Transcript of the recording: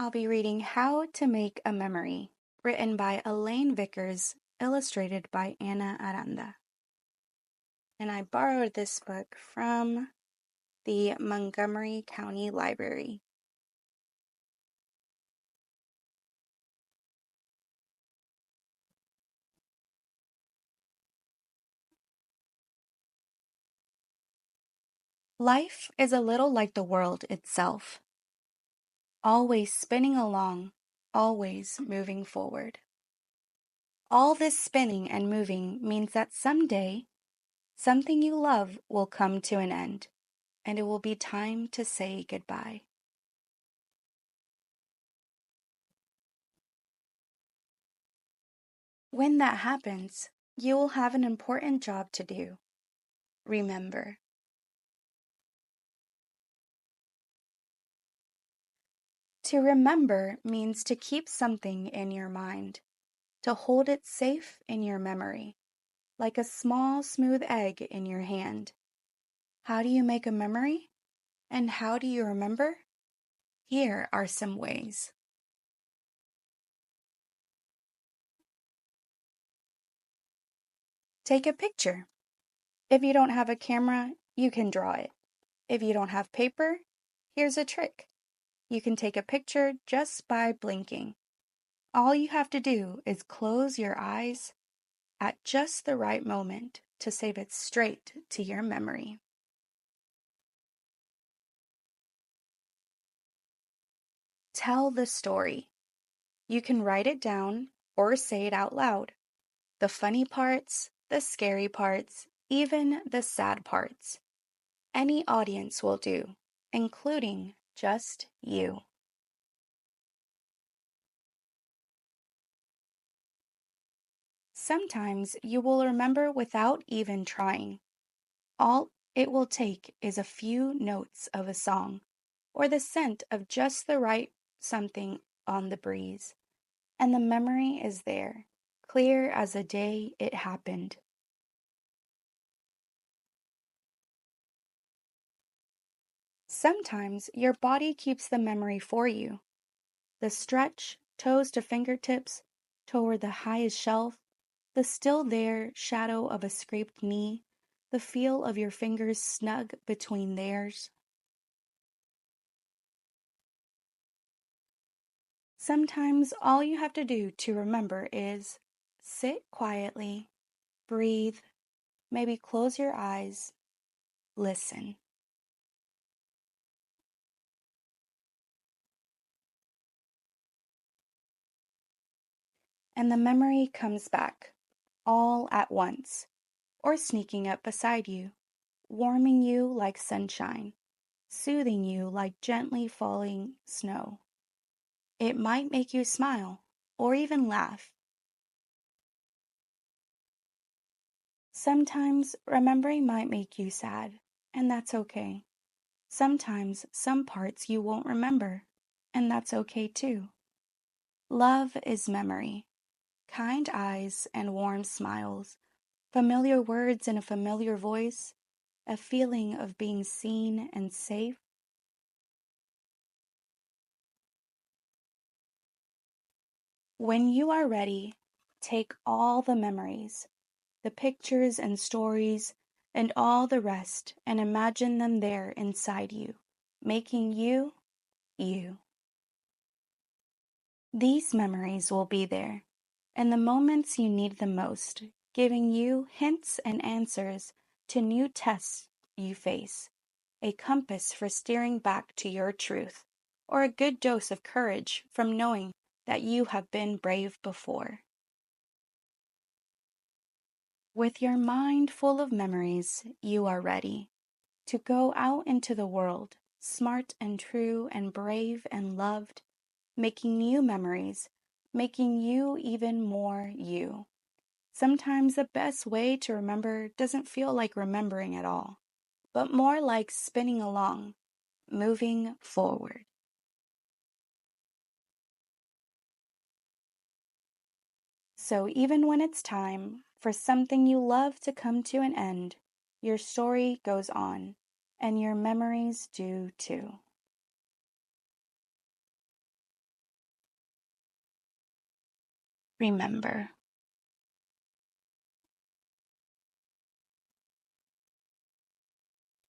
I'll be reading How to Make a Memory, written by Elaine Vickers, illustrated by Anna Aranda. And I borrowed this book from the Montgomery County Library. Life is a little like the world itself, always spinning along, always moving forward. All this spinning and moving means that someday, something you love will come to an end, and it will be time to say goodbye. When that happens, you will have an important job to do. Remember. To remember means to keep something in your mind, to hold it safe in your memory, like a small smooth egg in your hand. How do you make a memory? And how do you remember? Here are some ways. Take a picture. If you don't have a camera, you can draw it. If you don't have paper, here's a trick. You can take a picture just by blinking. All you have to do is close your eyes at just the right moment to save it straight to your memory. Tell the story. You can write it down or say it out loud. The funny parts, the scary parts, even the sad parts. Any audience will do, including just you. Sometimes you will remember without even trying. All it will take is a few notes of a song, or the scent of just the right something on the breeze, and the memory is there, clear as the day it happened. Sometimes your body keeps the memory for you. The stretch, toes to fingertips, toward the highest shelf, the still there shadow of a scraped knee, the feel of your fingers snug between theirs. Sometimes all you have to do to remember is sit quietly, breathe, maybe close your eyes, listen. And the memory comes back, all at once, or sneaking up beside you, warming you like sunshine, soothing you like gently falling snow. It might make you smile, or even laugh. Sometimes remembering might make you sad, and that's okay. Sometimes some parts you won't remember, and that's okay too. Love is memory, kind eyes and warm smiles, familiar words in a familiar voice, a feeling of being seen and safe. When you are ready, take all the memories, the pictures and stories, and all the rest, and imagine them there inside you, making you, you. These memories will be there, in the moments you need them most, giving you hints and answers to new tests you face, a compass for steering back to your truth, or a good dose of courage from knowing that you have been brave before. With your mind full of memories, you are ready to go out into the world, smart and true and brave and loved, making new memories, making you even more you. Sometimes the best way to remember doesn't feel like remembering at all, but more like spinning along, moving forward. So even when it's time for something you love to come to an end, your story goes on, and your memories do too. Remember,